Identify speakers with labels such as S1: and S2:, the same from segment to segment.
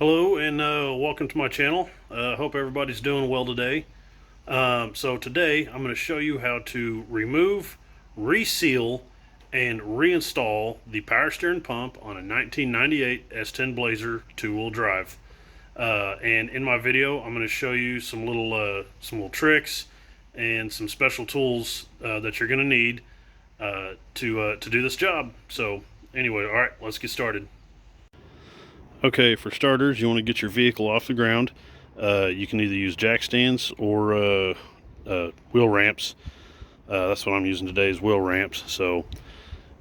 S1: Hello and welcome to my channel. Hope everybody's doing well today. So today I'm going to show you how to remove, reseal, and reinstall the power steering pump on a 1998 S10 Blazer two-wheel drive. And in my video I'm going to show you some little tricks and some special tools that you're going to need to do this job. So anyway, all right, let's get started. Okay, for starters, you want to get your vehicle off the ground. You can either use jack stands or wheel ramps. That's what I'm using today, is wheel ramps. So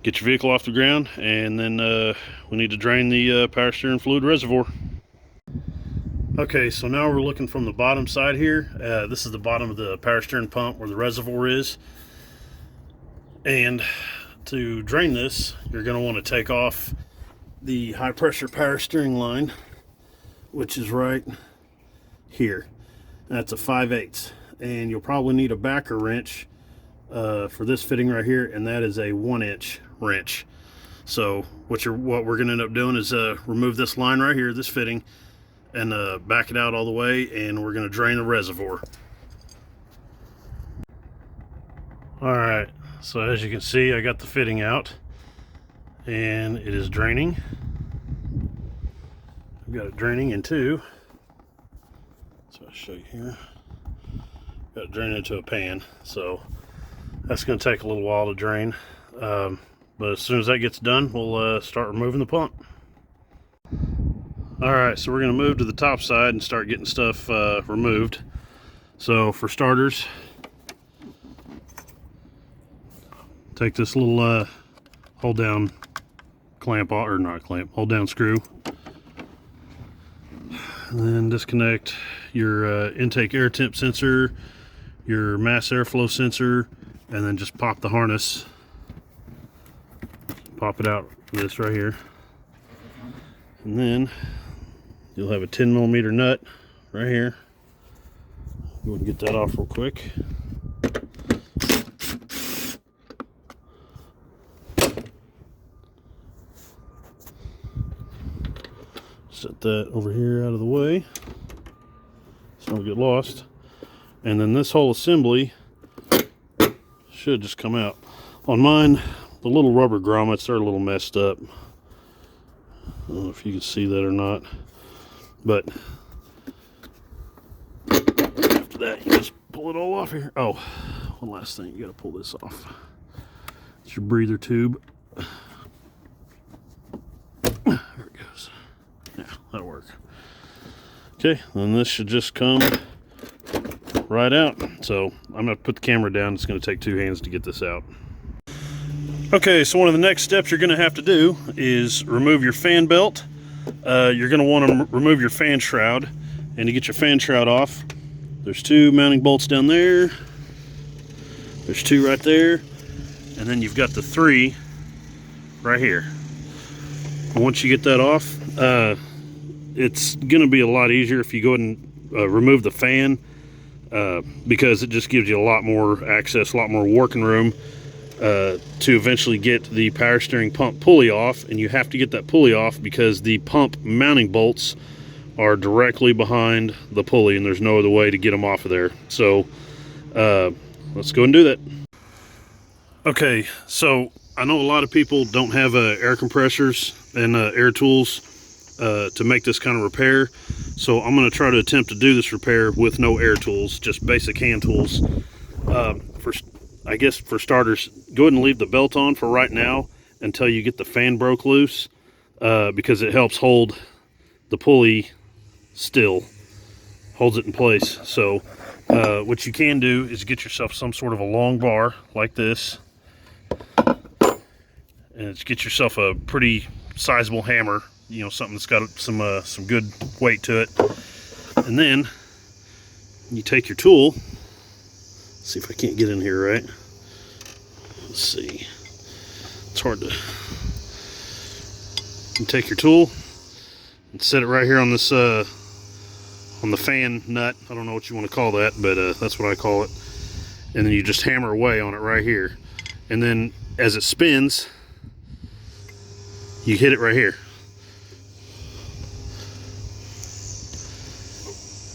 S1: get your vehicle off the ground, and then we need to drain the power steering fluid reservoir. Okay, so now we're looking from the bottom side here. This is the bottom of the power steering pump where the reservoir is. And to drain this, you're going to want to take off the high pressure power steering line, which is right here. That's a 5/8, and you'll probably need a backer wrench for this fitting right here, and that is a 1-inch wrench. So what we're going to end up doing is remove this line right here, this fitting, and back it out all the way, and we're going to drain the reservoir. All right, so as you can see, I got the fitting out and it is draining. I've got it draining into, so I'll show you here, got it draining into a pan, so that's going to take a little while to drain, but as soon as that gets done, we'll start removing the pump. Alright, so we're going to move to the top side and start getting stuff removed. So for starters, take this little hold down clamp, or not clamp, hold down screw, and then disconnect your intake air temp sensor, your mass airflow sensor, and then just pop the harness, pop it out, this right here, and then you'll have a 10mm nut right here. Go and get that off real quick. Set that over here out of the way so don't get lost. And then this whole assembly should just come out. On mine, the little rubber grommets are a little messed up. I don't know if you can see that or not, but after that you just pull it all off here. Oh, one last thing, you got to pull this off. It's your breather tube. There it goes. Yeah, that'll work. Okay, then this should just come right out. So I'm going to put the camera down. It's going to take two hands to get this out. Okay, so one of the next steps you're going to have to do is remove your fan belt. You're going to want to remove your fan shroud. And to get your fan shroud off, there's two mounting bolts down there. There's two right there. And then you've got the three right here. Once you get that off, it's going to be a lot easier if you go ahead and remove the fan, because it just gives you a lot more access, a lot more working room to eventually get the power steering pump pulley off. And you have to get that pulley off because the pump mounting bolts are directly behind the pulley, and there's no other way to get them off of there. So let's go and do that. Okay, so I know a lot of people don't have air compressors and air tools to make this kind of repair, so I'm going to try to attempt to do this repair with no air tools, just basic hand tools. I guess for starters, go ahead and leave the belt on for right now until you get the fan broke loose, because it helps hold the pulley still, holds it in place. So what you can do is get yourself some sort of a long bar like this, and get yourself a pretty sizable hammer, you know, something that's got some good weight to it. And then you take your tool. Let's see if I can't get in here right. Let's see, it's hard to. You take your tool and set it right here on this on the fan nut. I don't know what you want to call that, but that's what I call it. And then you just hammer away on it right here, and then as it spins, you hit it right here.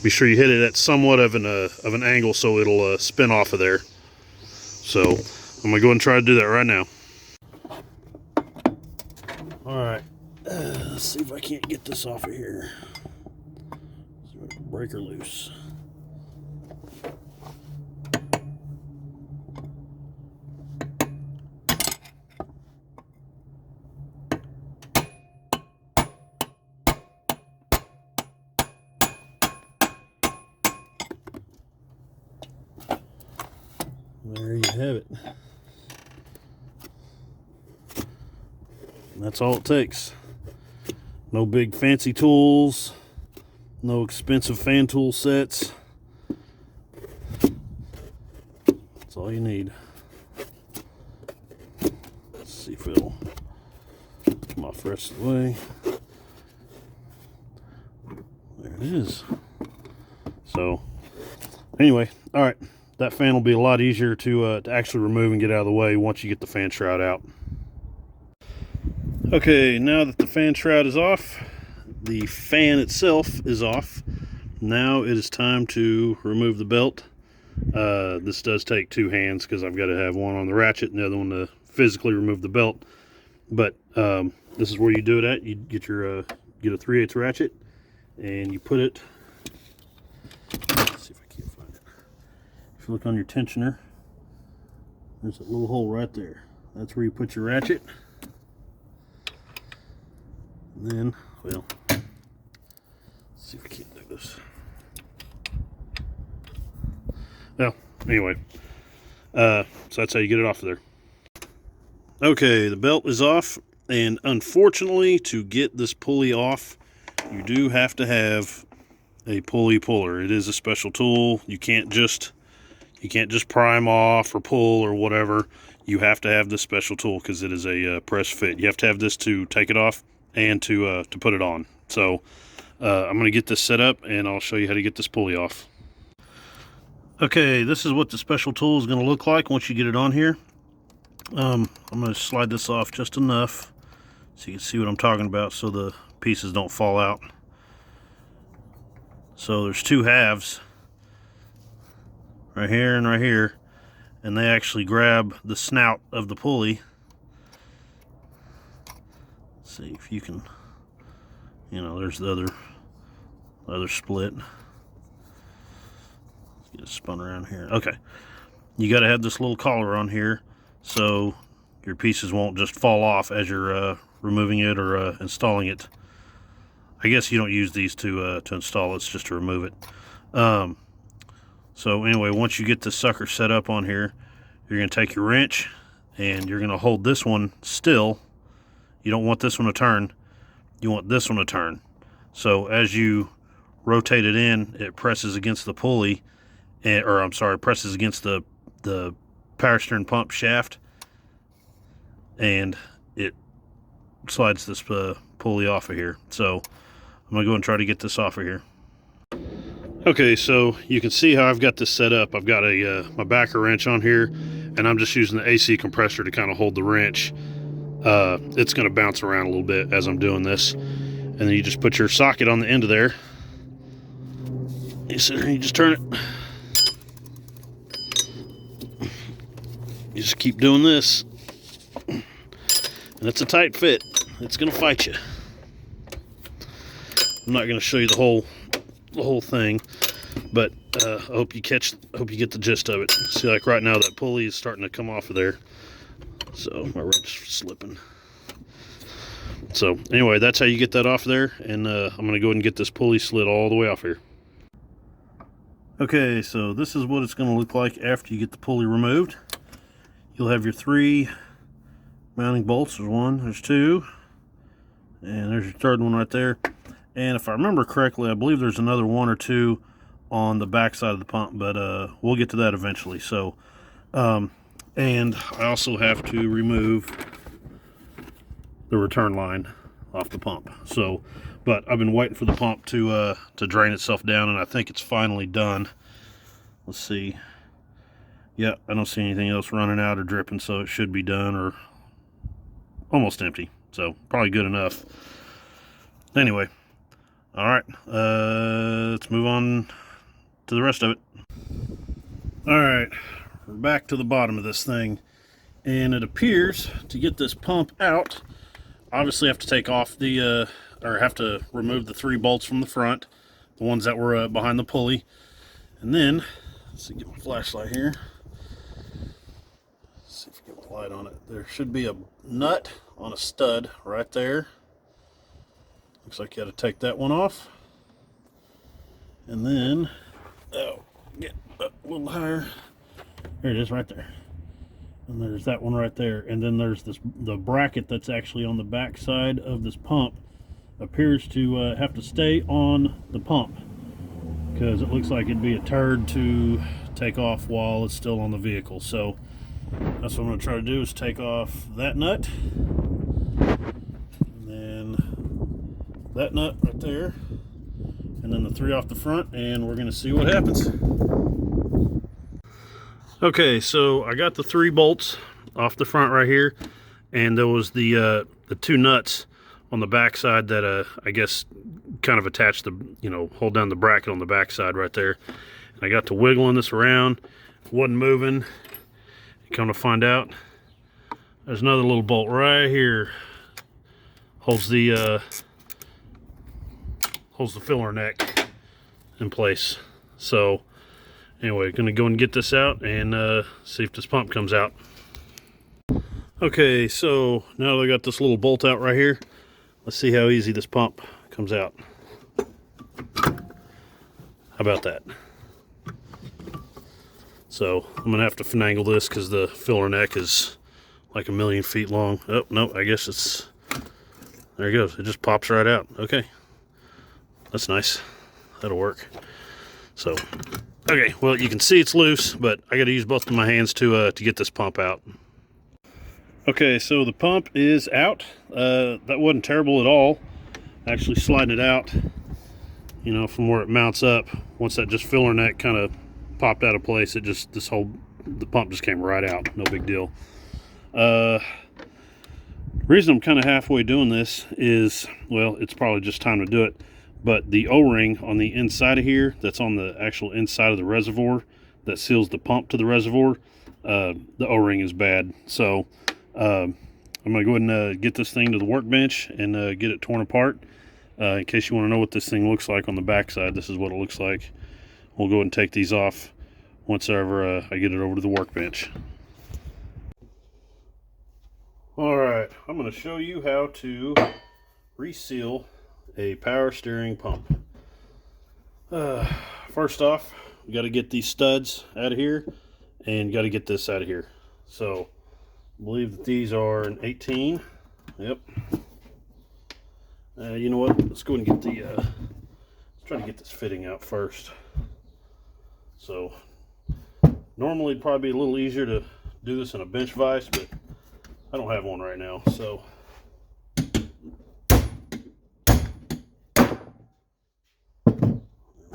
S1: Be sure you hit it at somewhat of an angle so it'll spin off of there. So I'm gonna go ahead and try to do that right now. All right, let's see if I can't get this off of here. Break her loose. There you have it. And that's all it takes. No big fancy tools, no expensive fan tool sets. That's all you need. Let's see if it'll come off the rest of the way. There it is. So anyway, all right. That fan will be a lot easier to actually remove and get out of the way once you get the fan shroud out. Okay, now that the fan shroud is off, the fan itself is off. Now it is time to remove the belt. This does take two hands because I've got to have one on the ratchet and the other one to physically remove the belt. But this is where you do it at. You get your get a 3/8 ratchet and you put it. Let's see if I can't find it. If you look on your tensioner, there's a little hole right there. That's where you put your ratchet. And then, well, let's see if I can't do this. Well, anyway, so that's how you get it off of there. Okay, the belt is off, and unfortunately, to get this pulley off, you do have to have a pulley puller. It is a special tool. You can't just prime off or pull or whatever. You have to have this special tool because it is a press fit. You have to have this to take it off and to put it on. So I'm going to get this set up and I'll show you how to get this pulley off. Okay, this is what the special tool is going to look like once you get it on here. I'm going to slide this off just enough so you can see what I'm talking about so the pieces don't fall out. So there's two halves, right here and right here, and they actually grab the snout of the pulley. Let's see if you can, there's the other split. Let's get it spun around here. Okay, you got to have this little collar on here so your pieces won't just fall off as you're removing it or installing it. I guess you don't use these to install, it's just to remove it. So anyway, once you get this sucker set up on here, you're going to take your wrench and you're going to hold this one still. You don't want this one to turn, you want this one to turn. So as you rotate it in, it presses against the pulley, presses against the power steering pump shaft, and it slides this pulley off of here. So I'm going to go and try to get this off of here. Okay, so you can see how I've got this set up. I've got my backer wrench on here, and I'm just using the AC compressor to kind of hold the wrench. It's going to bounce around a little bit as I'm doing this. And then you just put your socket on the end of there. You sit there and you just turn it. You just keep doing this. And it's a tight fit. It's going to fight you. I'm not going to show you the whole thing, but I hope you get the gist of it. See, like right now, that pulley is starting to come off of there, so my wrench is slipping. So anyway, that's how you get that off there, and I'm going to go ahead and get this pulley slid all the way off here. Okay, so this is what it's going to look like after you get the pulley removed. You'll have your three mounting bolts. There's one, there's two, and there's your third one right there. And if I remember correctly, I believe there's another one or two on the back side of the pump, but we'll get to that eventually. So, and I also have to remove the return line off the pump. So, but I've been waiting for the pump to drain itself down, and I think it's finally done. Let's see. Yeah, I don't see anything else running out or dripping, so it should be done or almost empty. So probably good enough. Anyway. All right, let's move on to the rest of it. All right, we're back to the bottom of this thing, and it appears to get this pump out, obviously have to take off the, or have to remove the 3 bolts from the front, the ones that were behind the pulley, and then, let's see, get my flashlight here. Let's see if we get the light on it. There should be a nut on a stud right there. Looks like you got to take that one off. And then, oh, get up a little higher. There it is right there. And there's that one right there. And then there's the bracket that's actually on the back side of this pump appears to have to stay on the pump, because it looks like it'd be a turd to take off while it's still on the vehicle. So that's what I'm going to try to do, is take off that nut. And then that nut right there. And then the 3 off the front, and we're going to see what happens. Okay, so I got the 3 bolts off the front right here, and there was the 2 nuts on the back side that I guess kind of attach the, you know, hold down the bracket on the back side right there. And I got to wiggling this around, wasn't moving. Come to find out, there's another little bolt right here, holds the filler neck in place. So anyway, gonna go and get this out and see if this pump comes out. Okay, so now that I got this little bolt out right here, let's see how easy this pump comes out. How about that? So I'm gonna have to finagle this because the filler neck is like 1,000,000 feet long. Oh no, I guess it's, there it goes. It just pops right out. Okay, that's nice. That'll work. So, okay, well, you can see it's loose, but I got to use both of my hands to get this pump out. Okay, so the pump is out. That wasn't terrible at all. Actually sliding it out, you know, from where it mounts up. Once that just filler neck kind of popped out of place, it just, the pump just came right out. No big deal. Reason I'm kind of halfway doing this is, well, it's probably just time to do it, but the O-ring on the inside of here, that's on the actual inside of the reservoir that seals the pump to the reservoir, the O-ring is bad. So I'm gonna go ahead and get this thing to the workbench and get it torn apart. In case you want to know what this thing looks like on the back side, this is what it looks like. We'll go ahead and take these off once ever I get it over to the workbench. Alright, I'm going to show you how to reseal a power steering pump. First off, we got to get these studs out of here and got to get this out of here. So I believe that these are an 18. Yep. You know what? Let's go ahead and get the let's try to get this fitting out first. So normally it'd probably be a little easier to do this in a bench vise, but I don't have one right now. So there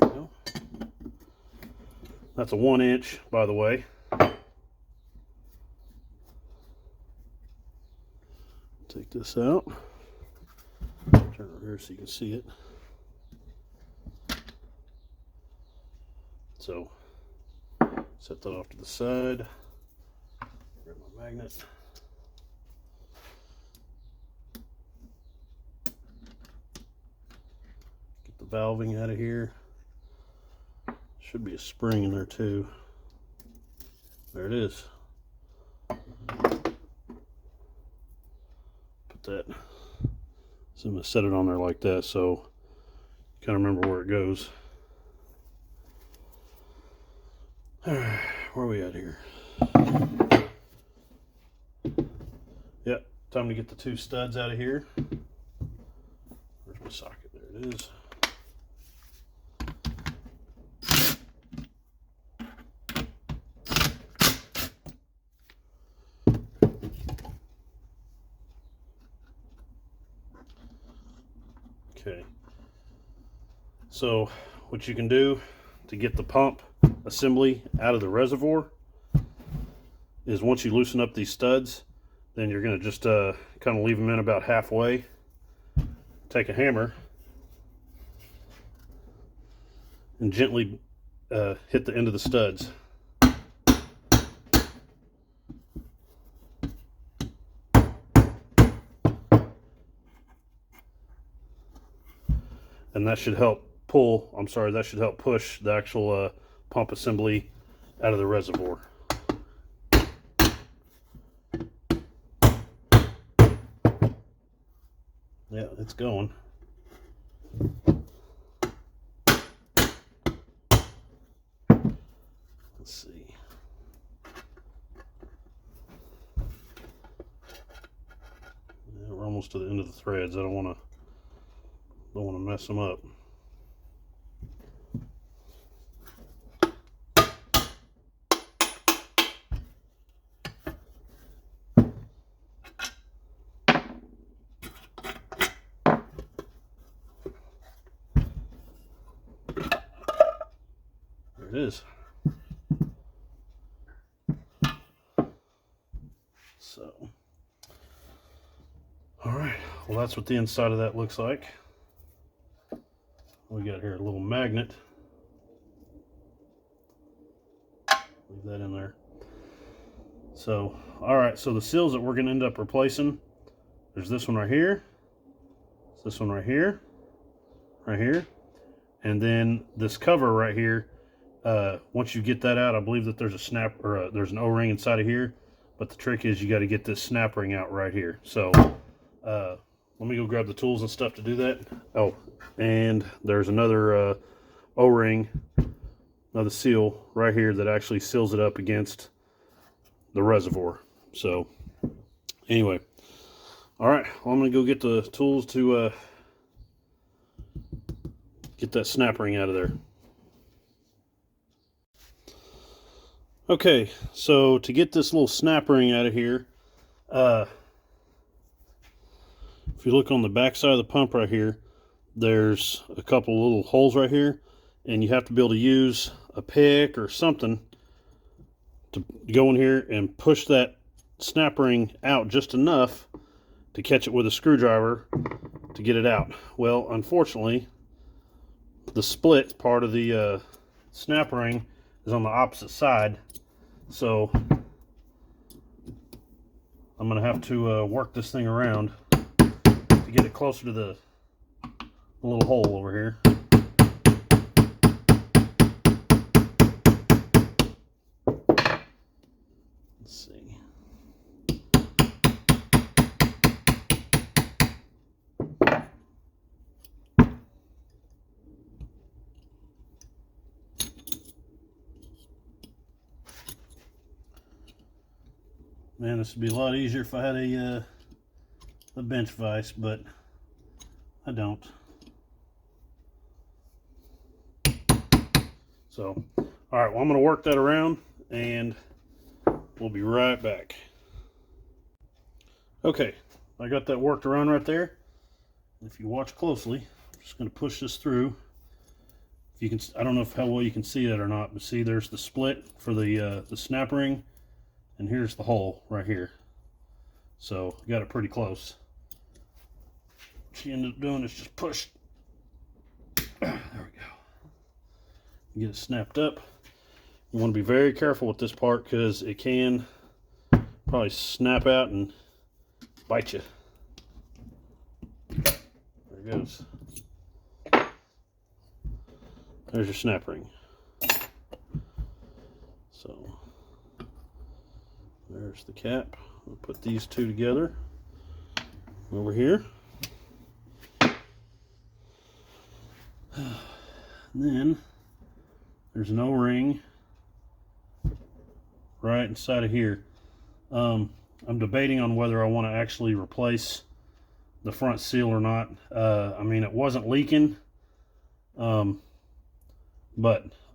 S1: we go. That's a 1-inch, by the way. Take this out. Turn it over here so you can see it. So set that off to the side. Grab my magnet. Get the valving out of here. Should be a spring in there too. There it is. Put that. So I'm going to set it on there like that so you kind of remember where it goes. Alright, where are we at here? Yep, time to get the 2 studs out of here. Where's my socket? There it is. Okay, so what you can do to get the pump assembly out of the reservoir is, once you loosen up these studs, then you're going to just kind of leave them in about halfway. Take a hammer and gently hit the end of the studs. And that should help that should help push the actual pump assembly out of the reservoir. Yeah, it's going. Let's see. Yeah, we're almost to the end of the threads. I don't want to mess them up. There it is. So, all right. Well, that's what the inside of that looks like. We got here a little magnet. Leave that in there. So, all right. So the seals that we're going to end up replacing, there's this one right here. This one right here. Right here. And then this cover right here. Once you get that out, I believe that there's a snap or there's an O-ring inside of here. But the trick is you got to get this snap ring out right here. So let me go grab the tools and stuff to do that. Oh, and there's another O-ring, another seal right here that actually seals it up against the reservoir. So anyway, all right, well, I'm going to go get the tools to get that snap ring out of there. Okay, so to get this little snap ring out of here, if you look on the back side of the pump right here, there's a couple little holes right here, and you have to be able to use a pick or something to go in here and push that snap ring out just enough to catch it with a screwdriver to get it out. Well, unfortunately, the split part of the snap ring is on the opposite side, so I'm going to have to work this thing around to get it closer to the little hole over here. Let's see. Man, this would be a lot easier if I had a bench vise, but I don't. So, all right, well, I'm going to work that around, and we'll be right back. Okay, I got that worked around right there. If you watch closely, I'm just going to push this through. If you can, I don't know how well you can see that or not, but see, there's the split for the snap ring, and here's the hole right here. So, got it pretty close. What you end up doing is just push. There we go. Get it snapped up. You want to be very careful with this part because it can probably snap out and bite you. There it goes. There's your snap ring. So there's the cap. We'll put these two together over here. And then there's an O-ring right inside of here. I'm debating on whether I want to actually replace the front seal or not. I mean, it wasn't leaking, but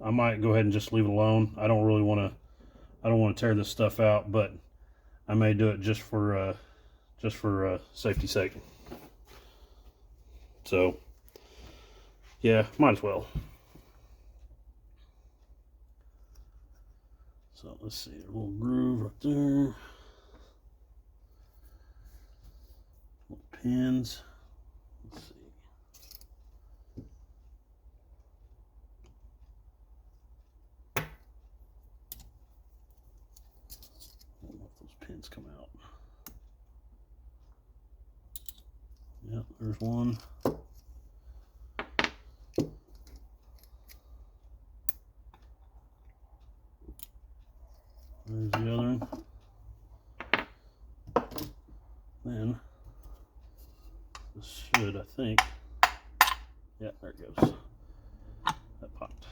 S1: I might go ahead and just leave it alone. I don't want to tear this stuff out, but I may do it just for safety's sake. So yeah, might as well. So let's see, a little groove right there. Little pins. Let's see. Yep, there's one. There's the other one. Then this should, I think, yeah, there it goes. That popped.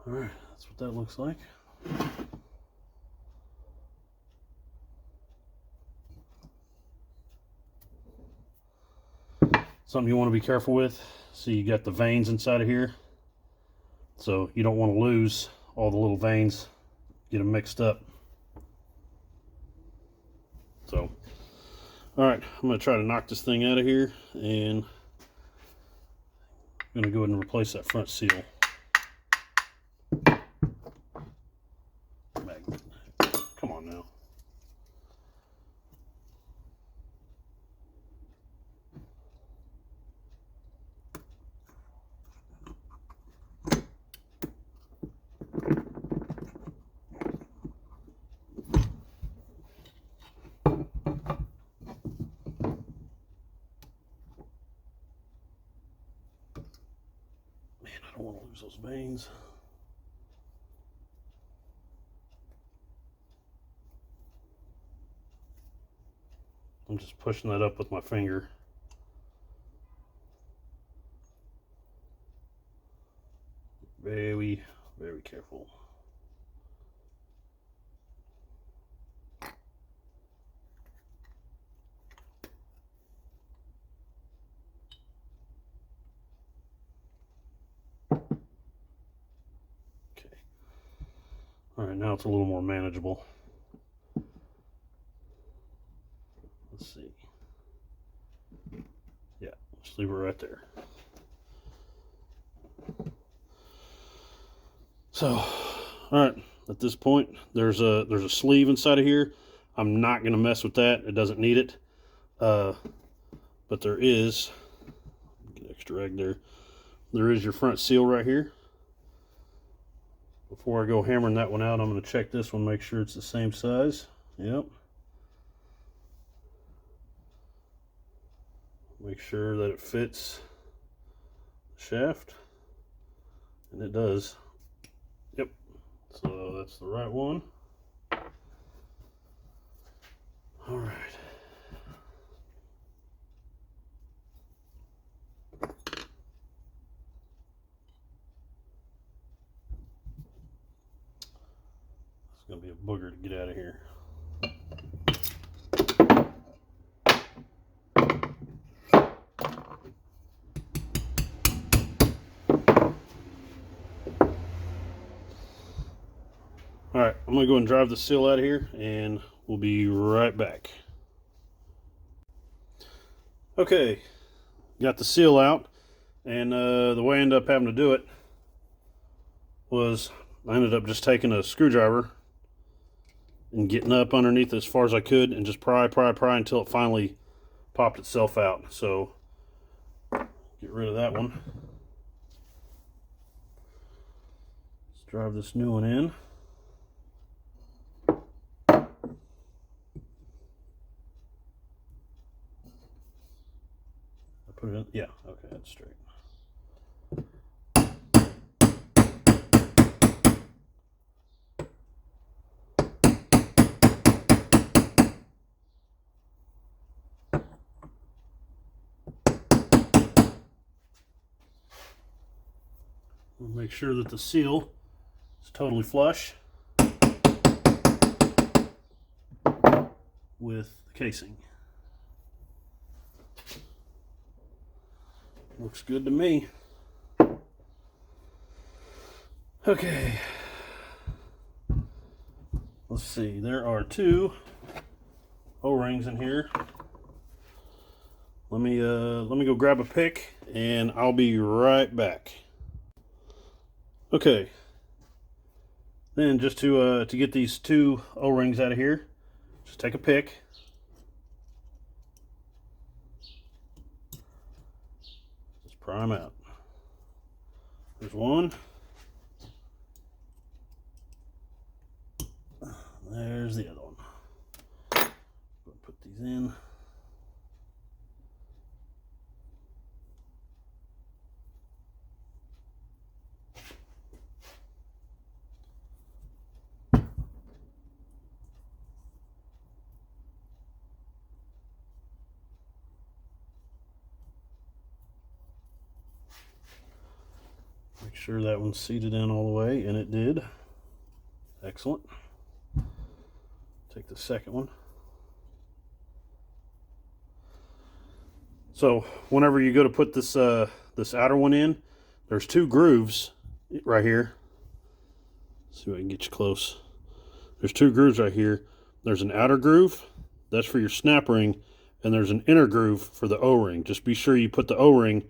S1: All right, that's what that looks like. Something you want to be careful with. See, you got the veins inside of here. So you don't want to lose all the little veins, get them mixed up. So, all right, I'm going to try to knock this thing out of here, and I'm going to go ahead and replace that front seal. Magnet. Come on now. I don't want to lose those veins. I'm just pushing that up with my finger. Very, very careful. All right, now it's a little more manageable. Let's see. Yeah, just leave it right there. So, all right, at this point, there's a sleeve inside of here. I'm not going to mess with that. It doesn't need it. But there is, get extra egg there. There is your front seal right here. Before I go hammering that one out, I'm going to check this one, make sure it's the same size. Yep. Make sure that it fits the shaft. And it does. Yep. So that's the right one. All right. It's going to be a booger to get out of here. All right, I'm going to go and drive the seal out of here, and we'll be right back. Okay, got the seal out, and the way I ended up having to do it was I ended up just taking a screwdriver and getting up underneath as far as I could and just pry until it finally popped itself out. So get rid of that one. Let's drive this new one in. I put it in, yeah, okay, that's straight. We'll make sure that the seal is totally flush with the casing. Looks good to me. Okay. Let's see, there are two O-rings in here. Let me go grab a pick and I'll be right back. Okay. Then just to get these two O-rings out of here, just take a pick. Just pry them out. There's one. There's the other one. Put these in. Make sure that one's seated in all the way, and it did. Excellent. Take the second one. So whenever you go to put this this outer one in, there's two grooves right here. Let's see if I can get you close. There's two grooves right here. There's an outer groove, that's for your snap ring, and there's an inner groove for the O-ring. Just be sure you put the O-ring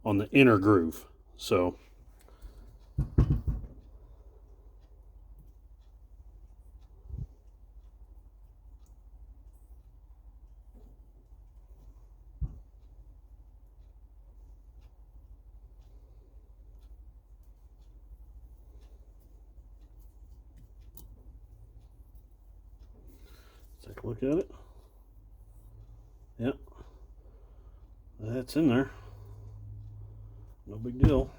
S1: on the inner groove. So take a look at it. Yep, that's in there. No big deal.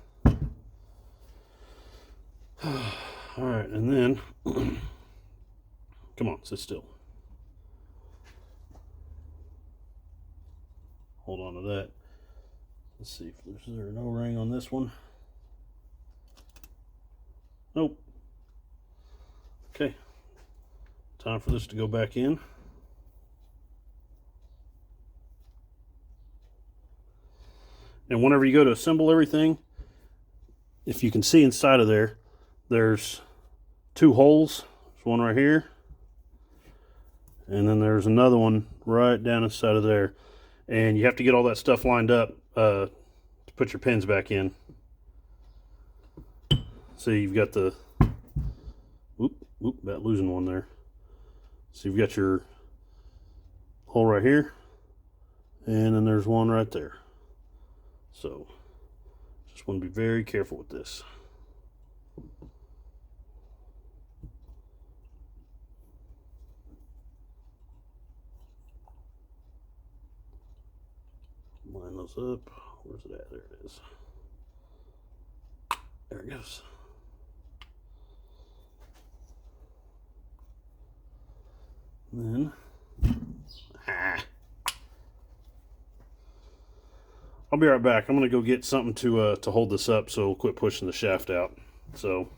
S1: All right, and then come on, sit still. Hold on to that. Let's see if there's an O-ring on this one. Nope. Okay. Time for this to go back in. And whenever you go to assemble everything, if you can see inside of there, there's two holes. There's one right here, and then there's another one right down inside of there. And you have to get all that stuff lined up to put your pins back in. So you've got the, about losing one there. So you've got your hole right here, and then there's one right there. So just want to be very careful with this. Line those up. Where's it at? There it is. There it goes. And then I'll be right back. I'm gonna go get something to hold this up so it'll quit pushing the shaft out. So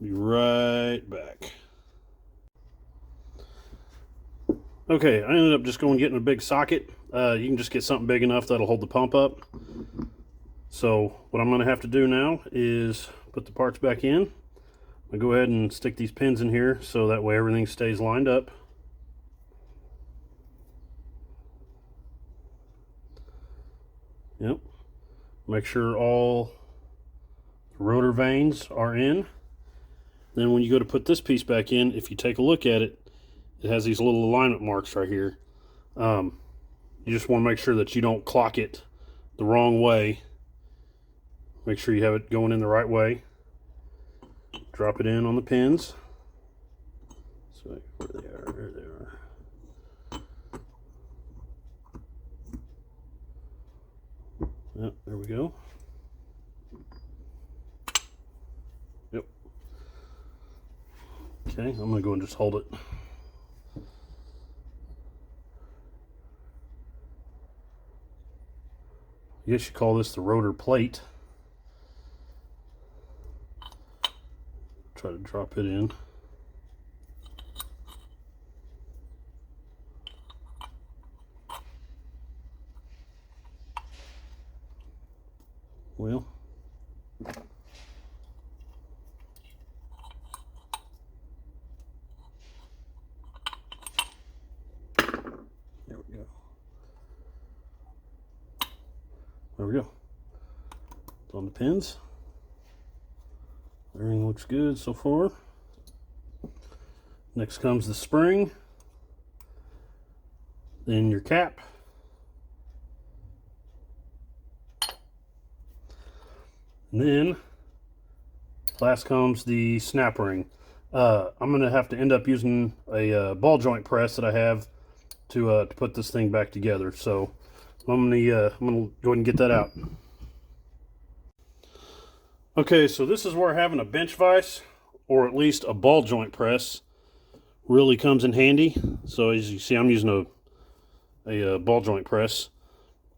S1: be right back. Okay, I ended up just going and getting a big socket. You can just get something big enough that'll hold the pump up. So what I'm gonna have to do now is put the parts back in. I'll go ahead and stick these pins in here so that way everything stays lined up. Yep. Make sure all rotor vanes are in. Then when you go to put this piece back in, if you take a look at it, it has these little alignment marks right here. You just want to make sure that you don't clock it the wrong way. Make sure you have it going in the right way. Drop it in on the pins. So where they are, there they are. Yep, there we go. Yep. Okay, I'm gonna go and just hold it. I guess you call this the rotor plate. Try to drop it in. Well, there we go. There we go. It's on the pins. Everything looks good so far. Next comes the spring, then your cap, and then last comes the snap ring. I'm going to have to end up using a ball joint press that I have to put this thing back together. So I'm going to go ahead and get that out. Okay, so this is where having a bench vise, or at least a ball joint press, really comes in handy. So as you see, I'm using a ball joint press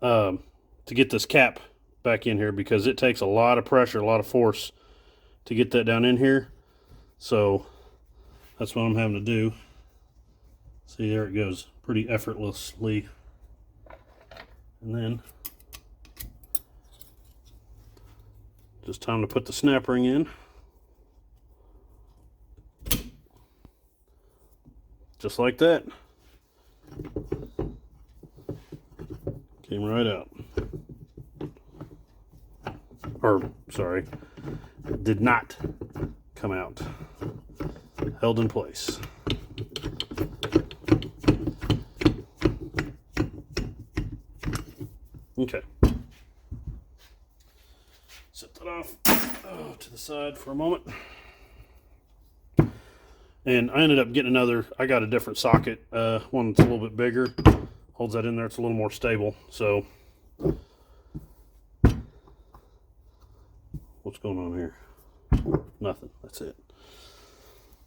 S1: to get this cap back in here, because it takes a lot of pressure, a lot of force to get that down in here. So that's what I'm having to do. See, there it goes, pretty effortlessly. And then just time to put the snap ring in. Just like that. Came right out. Or, sorry, did not come out. Held in place. Okay. Set that off to the side for a moment. And I ended up getting I got a different socket, one that's a little bit bigger. Holds that in there, it's a little more stable. So, what's going on here? Nothing, that's it.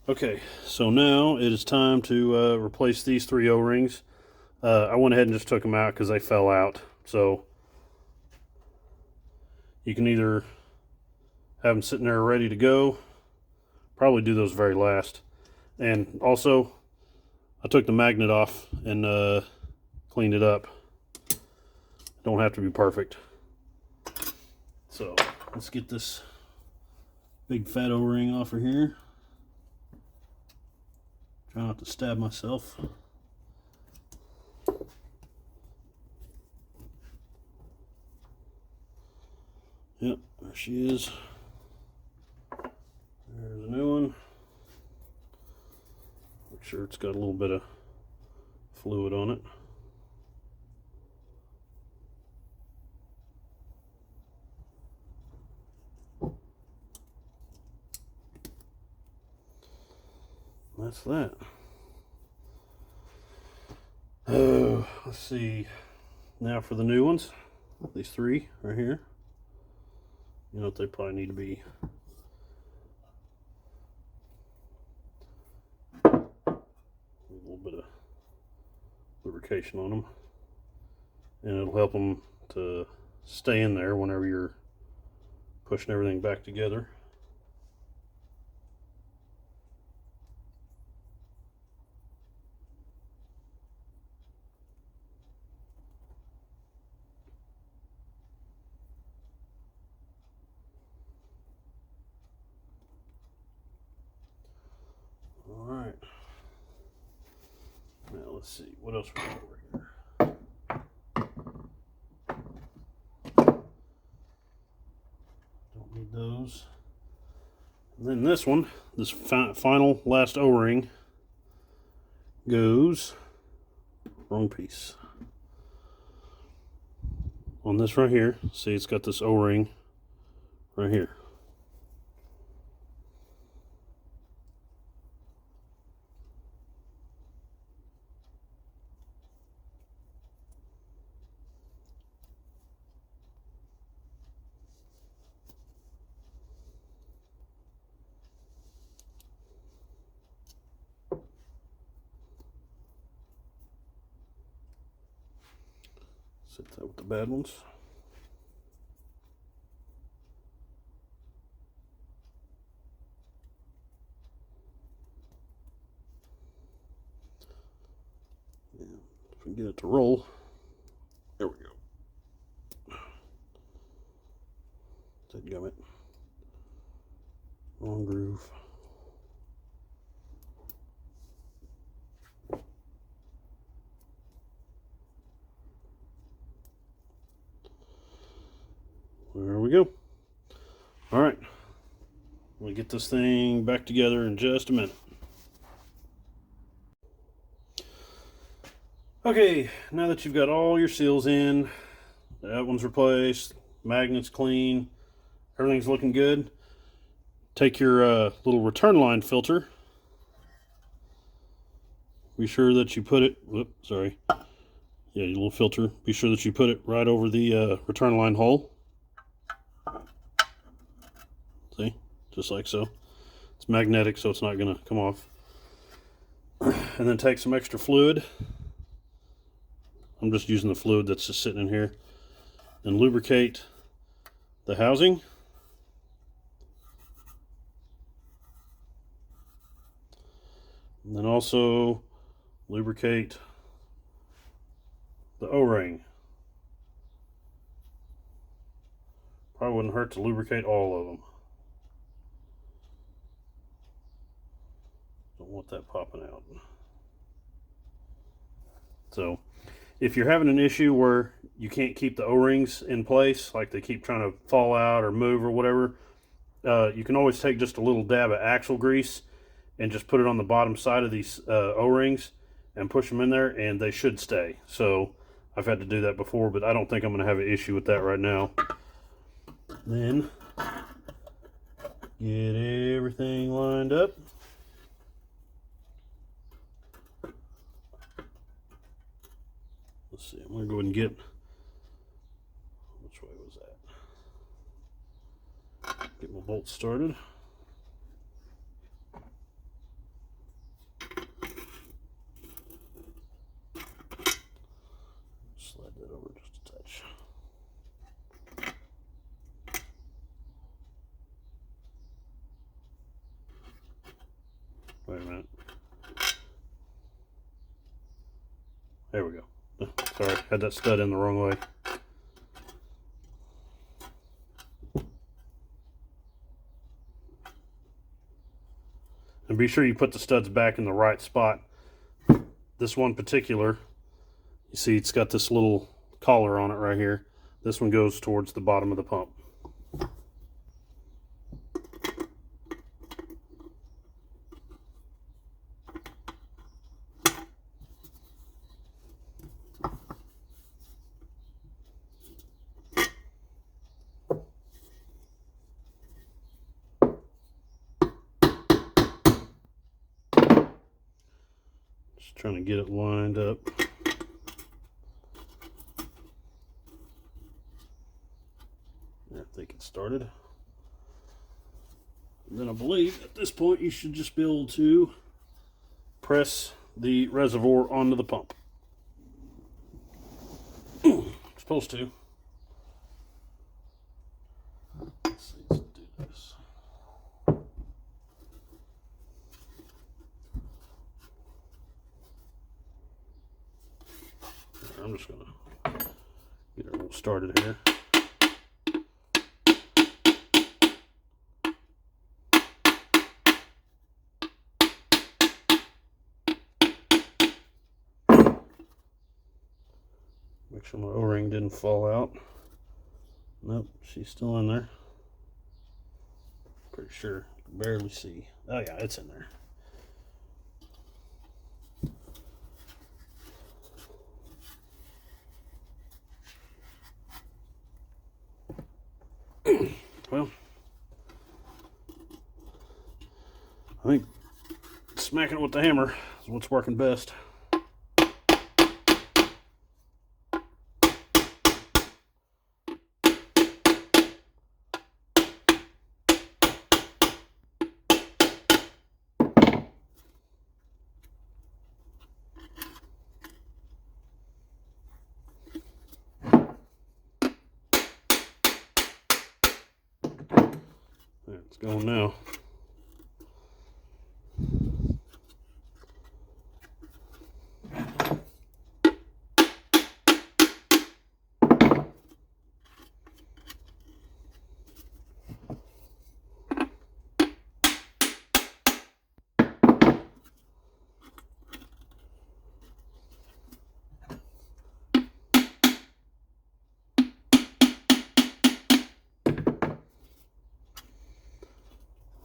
S1: Okay, so now it is time to replace these 3 O-rings. I went ahead and just took them out because they fell out. So you can either have them sitting there ready to go. Probably do those very last. And also, I took the magnet off and cleaned it up. Don't have to be perfect. So let's get this big fat O-ring off of here. Try not to stab myself. Yep, there she is. There's a new one. Make sure it's got a little bit of fluid on it. That's that. Oh, let's see. Now for the new ones. These 3 right here. You know what, they probably need to be a little bit of lubrication on them, and it'll help them to stay in there whenever you're pushing everything back together. Alright. Now let's see, what else we got over here? Don't need those. And then this one, this final last O-ring goes, wrong piece. On this right here, see, it's got this O-ring right here. Set that with the bad ones. Yeah, if we can get it to roll. There we go. Dadgummit. Wrong groove. There we go. All right. We'll get this thing back together in just a minute. Okay, now that you've got all your seals in, that one's replaced, magnets clean, everything's looking good, take your little return line filter be sure that you put it, whoops, sorry. Yeah, your little filter. Be sure that you put it right over the return line hole. See? Just like so. It's magnetic, so it's not going to come off. And then take some extra fluid. I'm just using the fluid that's just sitting in here. And lubricate the housing. And then also lubricate the O-ring. Probably wouldn't hurt to lubricate all of them. Don't want that popping out. So if you're having an issue where you can't keep the O-rings in place, like they keep trying to fall out or move or whatever, you can always take just a little dab of axle grease and just put it on the bottom side of these O-rings and push them in there, and they should stay. So I've had to do that before, but I don't think I'm going to have an issue with that right now. Then get everything lined up. Let's see, I'm going to go ahead and get, which way was that? Get my bolts started. Slide that over just a touch. Wait a minute. There we go. Sorry, had that stud in the wrong way. And be sure you put the studs back in the right spot. This one particular, you see it's got this little collar on it right here. This one goes towards the bottom of the pump. Trying to get it lined up. I think it started. And then I believe at this point you should just be able to press the reservoir onto the pump. Supposed to. Let's see, let's do this. I'm just gonna get it all started here. Make sure my O-ring didn't fall out. Nope, she's still in there. Pretty sure. You can barely see. Oh yeah, it's in there. Well, I think smacking it with the hammer is what's working best. There, it's going now.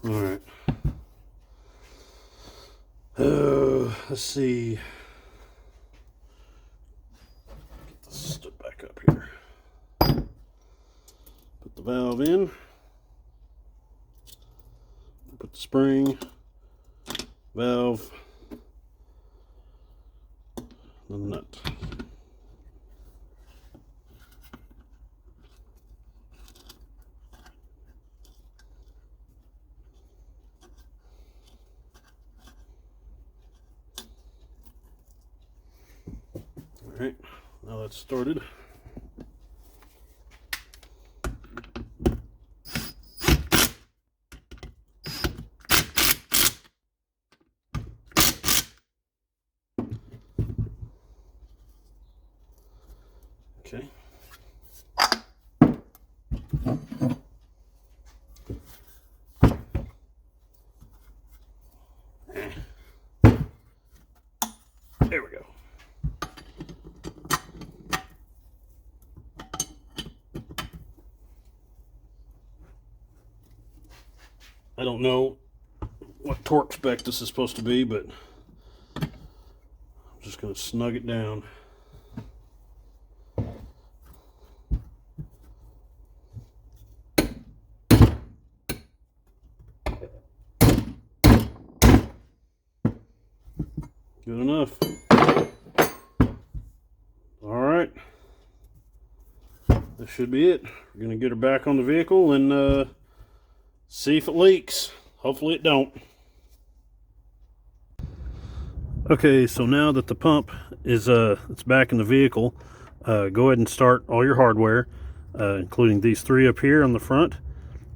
S1: All right. Let's see. Get this stood back up here. Put the valve in. Put the spring, valve, the nut. Alright, now that's started. Okay. There we go. I don't know what torque spec this is supposed to be, but I'm just going to snug it down. Good enough. All right. That should be it. We're going to get her back on the vehicle and see if it leaks. Hopefully it don't. Okay, so now that the pump is it's back in the vehicle, go ahead and start all your hardware, including these three up here on the front,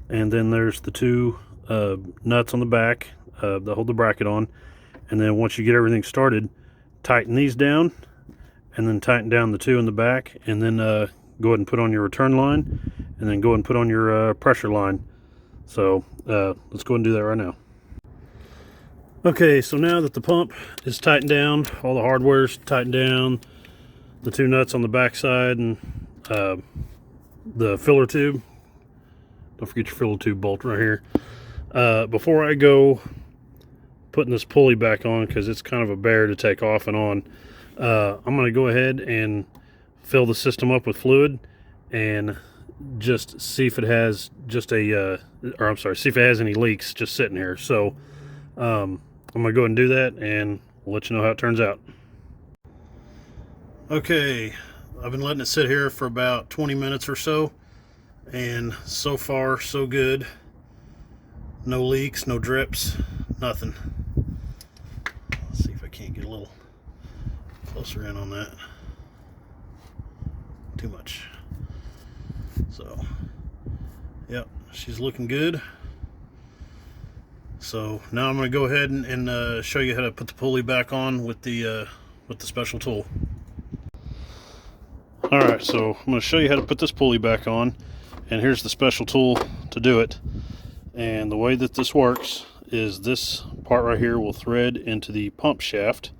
S1: and then there's the two nuts on the back that hold the bracket on. And then once you get everything started, tighten these down, and then tighten down the two in the back, and then go ahead and put on your return line, and then go ahead and put on your pressure line. So let's go ahead and do that right now. Okay, so now that the pump is tightened down, all the hardware's tightened down, the two nuts on the back side, and the filler tube. Don't forget your filler tube bolt right here. Before I go putting this pulley back on, because it's kind of a bear to take off and on, I'm going to go ahead and fill the system up with fluid and just see if it has just a see if it has any leaks just sitting here. So I'm going to go ahead and do that, and we'll let you know how it turns out. Okay, I've been letting it sit here for about 20 minutes or so, and so far so good. No leaks, no drips, nothing. Let's see if I can't get a little closer in on that. Too much. So, yep, she's looking good. So now I'm going to go ahead and show you how to put the pulley back on with the special tool. Alright, so I'm going to show you how to put this pulley back on, and here's the special tool to do it. And the way that this works is this part right here will thread into the pump shaft,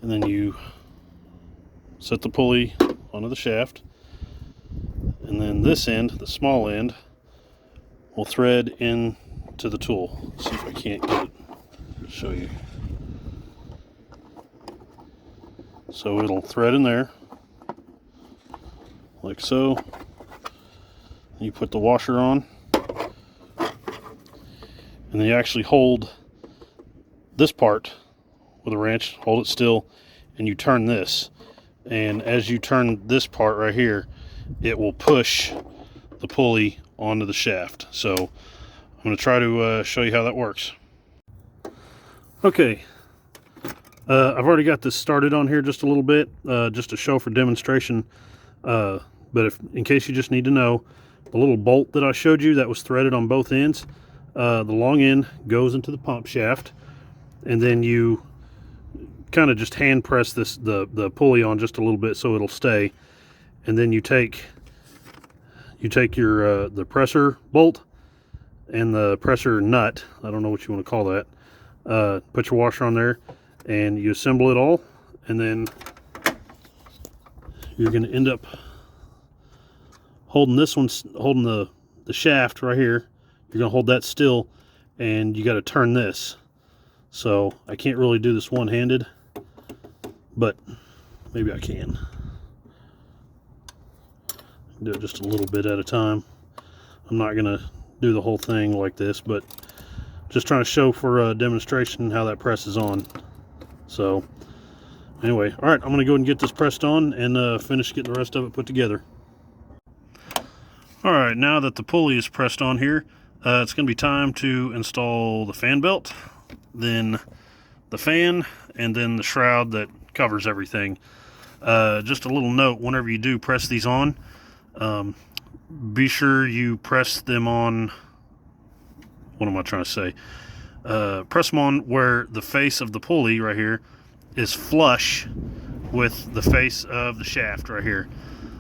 S1: and then you set the pulley onto the shaft, and then this end, the small end, will thread into the tool. Let's see if I can't get it to show you. So it'll thread in there like so. You put the washer on, and then you actually hold this part with a wrench, hold it still, and you turn this. And as you turn this part right here, it will push the pulley onto the shaft. So I'm going to try to show you how that works. Okay, I've already got this started on here just a little bit, just to show for demonstration. But in case you just need to know, the little bolt that I showed you that was threaded on both ends, the long end goes into the pump shaft, and then you kind of just hand press the pulley on just a little bit so it'll stay, and then you take your the pressure bolt and the pressure nut, I don't know what you want to call that, put your washer on there, and you assemble it all, and then you're going to end up holding this one, holding the shaft right here. You're going to hold that still, and you got to turn this. So I can't really do this one-handed, but maybe I can. Do it just a little bit at a time. I'm not going to do the whole thing like this, but just trying to show for a demonstration how that presses on. So Anyway, all right, I'm going to go ahead and get this pressed on and finish getting the rest of it put together. All right, now that the pulley is pressed on here, it's going to be time to install the fan belt, then the fan, and then the shroud that covers everything. Just a little note, whenever you do press these on, be sure you press them on, what am I trying to say? Press them on where the face of the pulley right here is flush with the face of the shaft right here.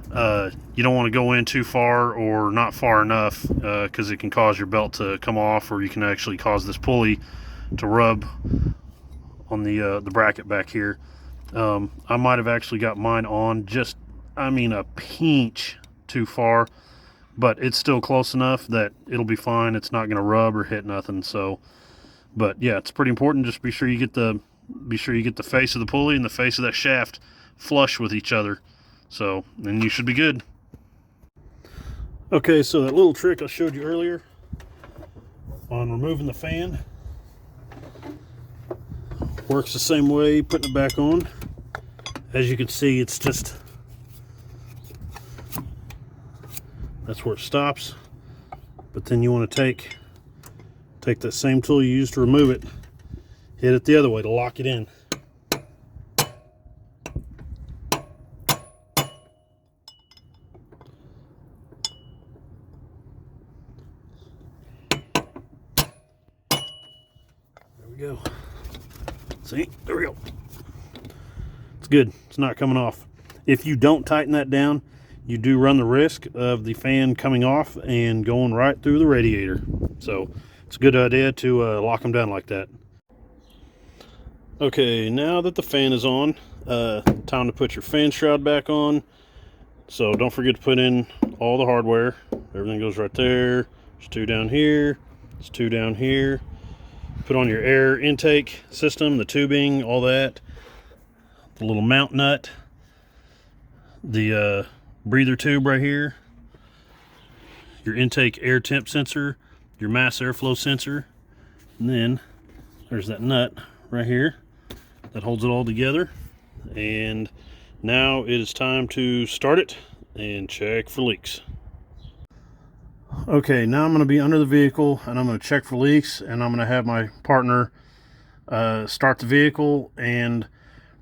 S1: You don't want to go in too far or not far enough, because it can cause your belt to come off, or you can actually cause this pulley to rub on the bracket back here. I might have actually got mine on just, I mean, a pinch too far, but it's still close enough that it'll be fine. It's not going to rub or hit nothing. So, but yeah, it's pretty important. Just be sure you get the face of the pulley and the face of that shaft flush with each other. So then you should be good. Okay, so that little trick I showed you earlier on removing the fan works the same way, putting it back on. As you can see, it's just, that's where it stops. But then you want to take that same tool you used to remove it, hit it the other way to lock it in. There we go. See, there we go. It's good. It's not coming off. If you don't tighten that down, you do run the risk of the fan coming off and going right through the radiator. So it's a good idea to lock them down like that. Okay, now that the fan is on, time to put your fan shroud back on. So don't forget to put in all the hardware. Everything goes right there. There's two down here. There's two down here. Put on your air intake system, the tubing, all that. The little mount nut. The breather tube right here. Your intake air temp sensor. Your mass airflow sensor. And then there's that nut right here that holds it all together. And now it is time to start it and check for leaks. Okay, now I'm going to be under the vehicle and I'm going to check for leaks, and I'm going to have my partner start the vehicle and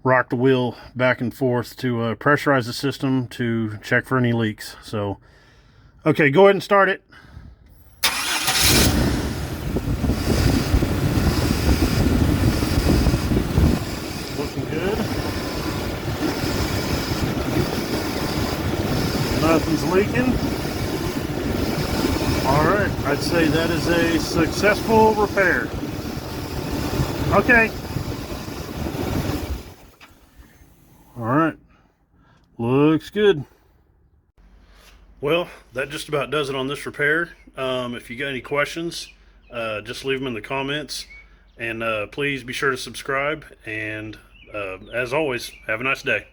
S1: rock the wheel back and forth to pressurize the system to check for any leaks. So, okay, go ahead and start it. Looking good. Nothing's leaking. All right, I'd say that is a successful repair. Okay. All right, looks good. Well, that just about does it on this repair. If you got any questions, just leave them in the comments, and please be sure to subscribe, and as always, have a nice day.